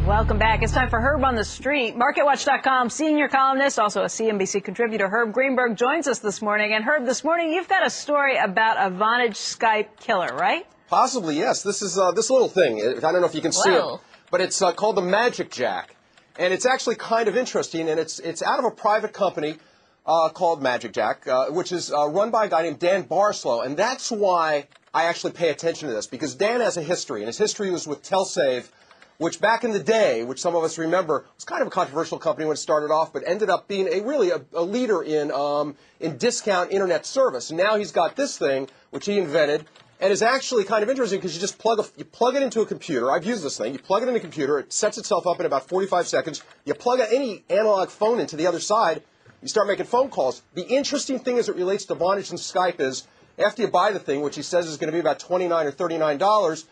Welcome back. It's time for Herb on the Street. MarketWatch.com senior columnist, also a CNBC contributor, Herb Greenberg, joins us this morning. And Herb, this morning you've got a story about a Vonage Skype killer, right? Possibly, yes. This is this little thing. I don't know if you can see it, but it's called the magicJack. And it's actually kind of interesting, and it's out of a private company called magicJack, which is run by a guy named Dan Barslow. And that's why I actually pay attention to this, because Dan has a history, and his history was with TelSave, which back in the day, which some of us remember, was kind of a controversial company when it started off, but ended up being a leader in discount internet service. And now he's got this thing, which he invented, and is actually kind of interesting because you just plug it into a computer. I've used this thing. You plug it in a computer. It sets itself up in about 45 seconds. You plug any analog phone into the other side. You start making phone calls. The interesting thing as it relates to Vonage and Skype is after you buy the thing, which he says is going to be about $29 or $39,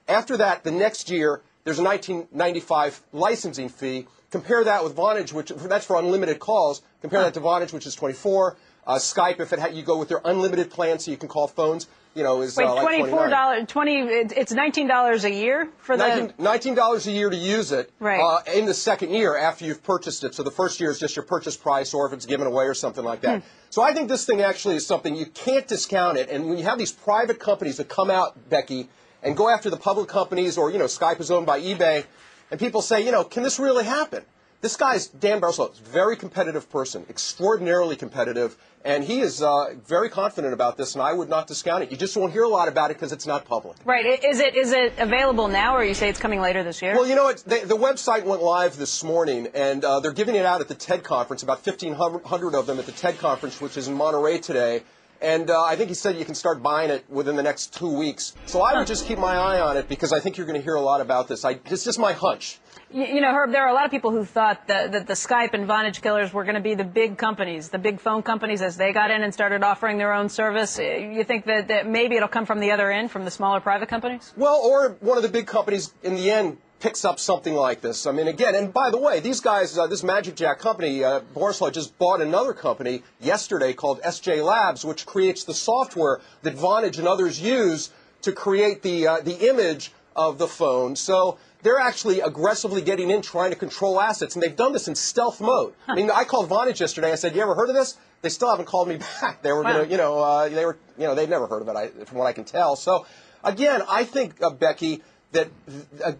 after that, the next year, there's a $19.95 licensing fee. Compare that with Vonage, which that's for unlimited calls. Compare that to Vonage, which is $24. Skype, if you go with their unlimited plan, so you can call phones, is Wait, like $24, it's $19 a year for the $19 a year to use it. Right. In the second year after you've purchased it. So the first year is just your purchase price, or if it's given away or something like that. So I think this thing actually is something you can't discount it. And when you have these private companies that come out, Becky, and go after the public companies, or Skype is owned by eBay, and people say, can this really happen? This guy's Dan Barslow, is a very competitive person, extraordinarily competitive, and he is very confident about this, and I would not discount it. You just won't hear a lot about it because it's not public. Right. Is it available now, or you say it's coming later this year? Well, the website went live this morning, and they're giving it out at the TED conference, about 1,500 of them at the TED conference, which is in Monterey today. And I think he said you can start buying it within the next 2 weeks. So I would just keep my eye on it because I think you're going to hear a lot about this. It's just my hunch. Herb, there are a lot of people who thought that the Skype and Vonage killers were going to be the big companies, the big phone companies, as they got in and started offering their own service. You think that maybe it'll come from the other end, from the smaller private companies? Well, or one of the big companies in the end picks up something like this. I mean, again, and by the way, these guys, this magicJack company, Barslow just bought another company yesterday called SJ Labs, which creates the software that Vonage and others use to create the image of the phone. So they're actually aggressively getting in, trying to control assets, and they've done this in stealth mode. I mean, I called Vonage yesterday. I said, "You ever heard of this?" They still haven't called me back. They were going to, they've never heard of it, from what I can tell. So, again, I think, Becky, that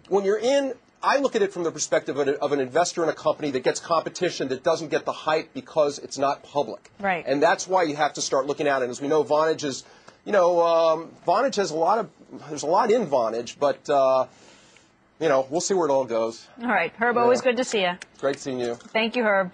when you're in, I look at it from the perspective of an investor in a company that gets competition, that doesn't get the hype because it's not public. Right. And that's why you have to start looking at it. As we know, Vonage is, Vonage has there's a lot in Vonage, but, we'll see where it all goes. All right. Herb, always good to see you. Great seeing you. Thank you, Herb.